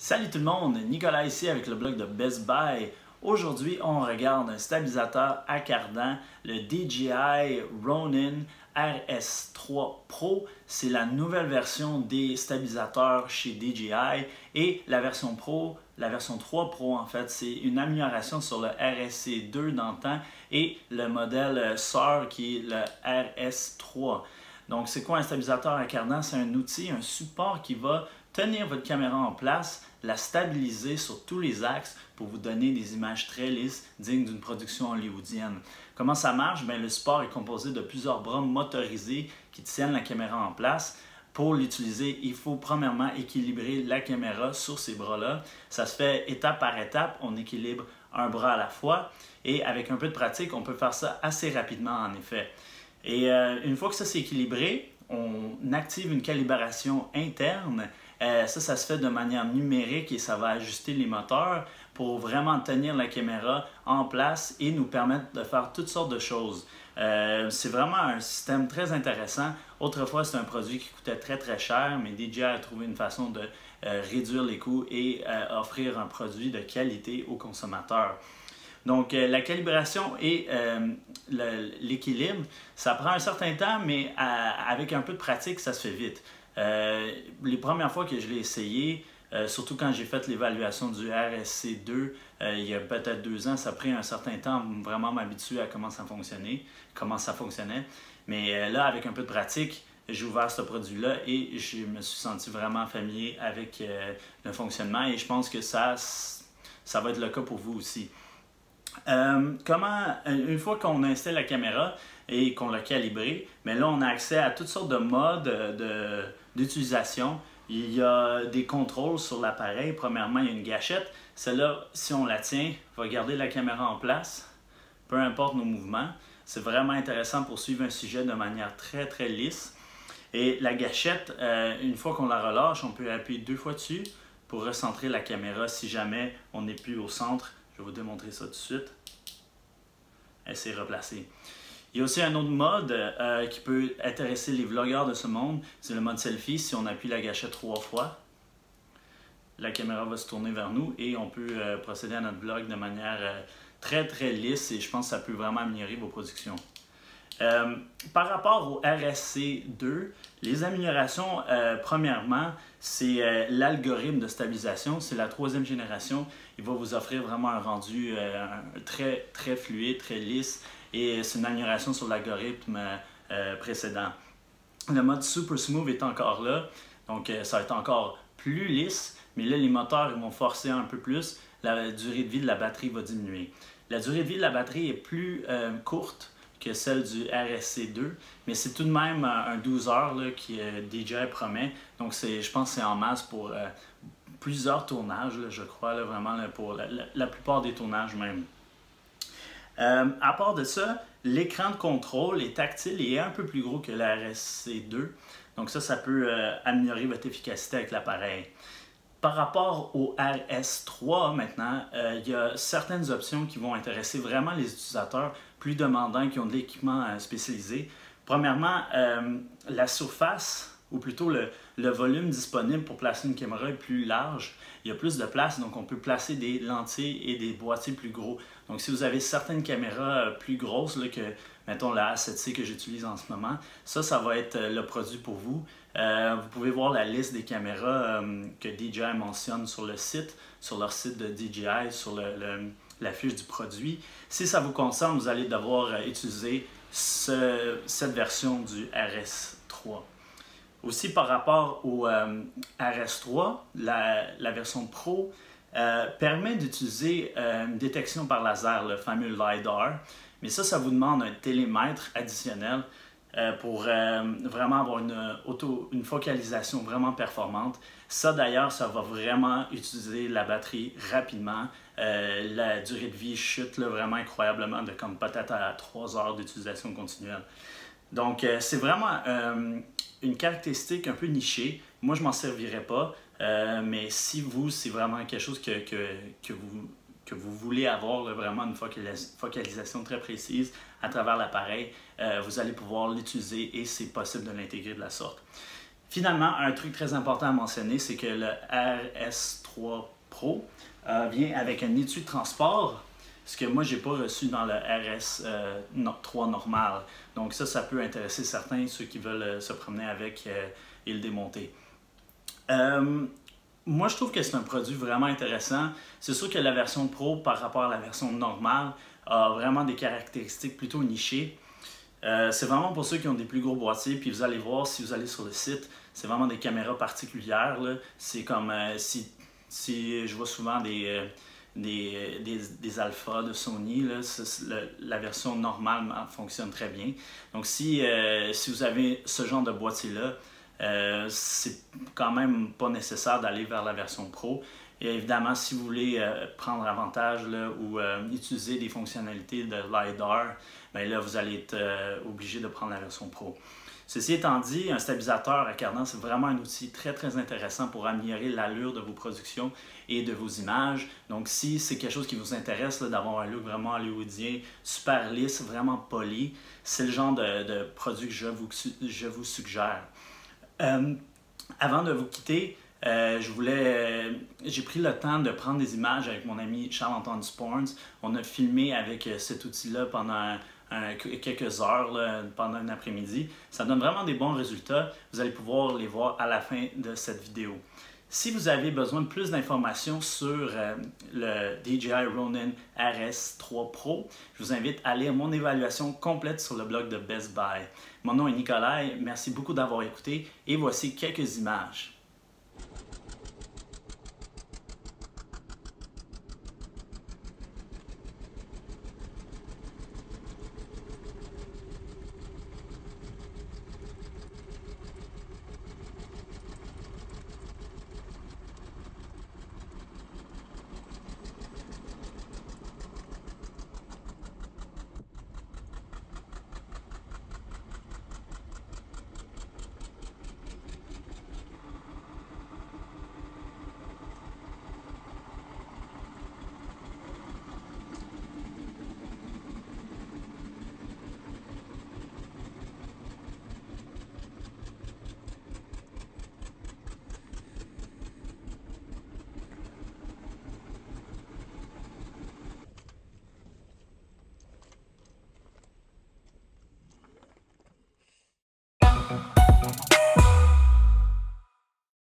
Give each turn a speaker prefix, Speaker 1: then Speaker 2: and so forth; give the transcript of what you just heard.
Speaker 1: Salut tout le monde, Nicolas ici avec le blog de Best Buy. Aujourd'hui, on regarde un stabilisateur à cardan, le DJI Ronin RS3 Pro. C'est la nouvelle version des stabilisateurs chez DJI et la version Pro, la version 3 Pro en fait, c'est une amélioration sur le RSC2 d'antan et le modèle sœur qui est le RS3. Donc, c'est quoi un stabilisateur à cardan? C'est un outil, un support qui va tenir votre caméra en place, la stabiliser sur tous les axes pour vous donner des images très lisses, dignes d'une production hollywoodienne. Comment ça marche? Bien, le support est composé de plusieurs bras motorisés qui tiennent la caméra en place. Pour l'utiliser, il faut premièrement équilibrer la caméra sur ces bras-là. Ça se fait étape par étape, on équilibre un bras à la fois et avec un peu de pratique, on peut faire ça assez rapidement en effet. Et une fois que ça c'est équilibré, on active une calibration interne. Ça se fait de manière numérique et ça va ajuster les moteurs pour vraiment tenir la caméra en place et nous permettre de faire toutes sortes de choses. C'est vraiment un système très intéressant. Autrefois, c'est un produit qui coûtait très cher, mais DJI a trouvé une façon de réduire les coûts et offrir un produit de qualité aux consommateurs. Donc, la calibration et l'équilibre, ça prend un certain temps, mais avec un peu de pratique, ça se fait vite. Les premières fois que je l'ai essayé, surtout quand j'ai fait l'évaluation du RSC2 il y a peut-être 2 ans, ça a pris un certain temps pour vraiment m'habituer à comment ça fonctionnait. Mais là, avec un peu de pratique, j'ai ouvert ce produit-là et je me suis senti vraiment familier avec le fonctionnement et je pense que ça va être le cas pour vous aussi. Une fois qu'on installe la caméra et qu'on l'a calibrée, mais là on a accès à toutes sortes de modes d'utilisation. Il y a des contrôles sur l'appareil. Premièrement, il y a une gâchette. Celle-là, si on la tient, va garder la caméra en place, peu importe nos mouvements. C'est vraiment intéressant pour suivre un sujet de manière très lisse. Et la gâchette, une fois qu'on la relâche, on peut appuyer 2 fois dessus pour recentrer la caméra si jamais on n'est plus au centre. Je vais vous démontrer ça tout de suite. Elle s'est replacée. Il y a aussi un autre mode qui peut intéresser les vlogueurs de ce monde. C'est le mode selfie. Si on appuie la gâchette 3 fois, la caméra va se tourner vers nous et on peut procéder à notre vlog de manière très lisse et je pense que ça peut vraiment améliorer vos productions. Par rapport au RSC2, les améliorations, premièrement, c'est l'algorithme de stabilisation. C'est la 3e génération. Il va vous offrir vraiment un rendu très fluide, très lisse et c'est une amélioration sur l'algorithme précédent. Le mode Super Smooth est encore là, donc ça va être encore plus lisse, mais là les moteurs ils vont forcer un peu plus, la durée de vie de la batterie va diminuer. La durée de vie de la batterie est plus courte que celle du RSC2, mais c'est tout de même un 12 heures là, qui DJI promet. Donc je pense que c'est en masse pour plusieurs tournages, là, je crois, là, vraiment là, pour la plupart des tournages même. À part de ça, l'écran de contrôle est tactile et est un peu plus gros que le RSC2. Donc ça peut améliorer votre efficacité avec l'appareil. Par rapport au RS3 maintenant, il y a certaines options qui vont intéresser vraiment les utilisateurs plus demandants qui ont de l'équipement spécialisé. Premièrement, la surface, ou plutôt le volume disponible pour placer une caméra est plus large. Il y a plus de place, donc on peut placer des lentilles et des boîtiers plus gros. Donc si vous avez certaines caméras plus grosses, là, que mettons la A7C que j'utilise en ce moment, ça va être le produit pour vous. Vous pouvez voir la liste des caméras que DJI mentionne sur le site, sur leur site de DJI, sur la fiche du produit. Si ça vous concerne, vous allez devoir utiliser cette version du RS3. Aussi par rapport au RS3, la version Pro permet d'utiliser une détection par laser, le fameux LiDAR. Mais ça vous demande un télémètre additionnel pour vraiment avoir une focalisation vraiment performante. Ça d'ailleurs, ça va vraiment utiliser la batterie rapidement. La durée de vie chute là, vraiment incroyablement de comme peut-être à 3 heures d'utilisation continuelle. Donc c'est vraiment une caractéristique un peu nichée. Moi, je m'en servirais pas, mais si c'est vraiment quelque chose que vous voulez avoir là, vraiment une focalisation très précise à travers l'appareil, vous allez pouvoir l'utiliser et c'est possible de l'intégrer de la sorte. Finalement, un truc très important à mentionner, c'est que le RS3 Pro vient avec un étui de transport, ce que moi, je n'ai pas reçu dans le RS3 normal. Donc ça peut intéresser certains, ceux qui veulent se promener avec et le démonter. Moi, je trouve que c'est un produit vraiment intéressant. C'est sûr que la version Pro, par rapport à la version normale, a vraiment des caractéristiques plutôt nichées. C'est vraiment pour ceux qui ont des plus gros boîtiers, puis vous allez voir, si vous allez sur le site, c'est vraiment des caméras particulières. C'est comme si je vois souvent des alphas de Sony, là, la version normale fonctionne très bien. Donc si vous avez ce genre de boîtier-là, c'est quand même pas nécessaire d'aller vers la version Pro. Et évidemment, si vous voulez prendre avantage là, ou utiliser des fonctionnalités de LiDAR, bien là, vous allez être obligé de prendre la version Pro. Ceci étant dit, un stabilisateur à cardan, c'est vraiment un outil très très intéressant pour améliorer l'allure de vos productions et de vos images. Donc si c'est quelque chose qui vous intéresse d'avoir un look vraiment hollywoodien, super lisse, vraiment poli, c'est le genre de produit que je vous suggère. Avant de vous quitter, j'ai pris le temps de prendre des images avec mon ami Charles-Antoine Sporns. On a filmé avec cet outil-là pendant quelques heures, là, pendant un après-midi. Ça donne vraiment des bons résultats. Vous allez pouvoir les voir à la fin de cette vidéo. Si vous avez besoin de plus d'informations sur le DJI Ronin RS3 Pro, je vous invite à lire mon évaluation complète sur le blog de Best Buy. Mon nom est Nicolas, merci beaucoup d'avoir écouté et voici quelques images.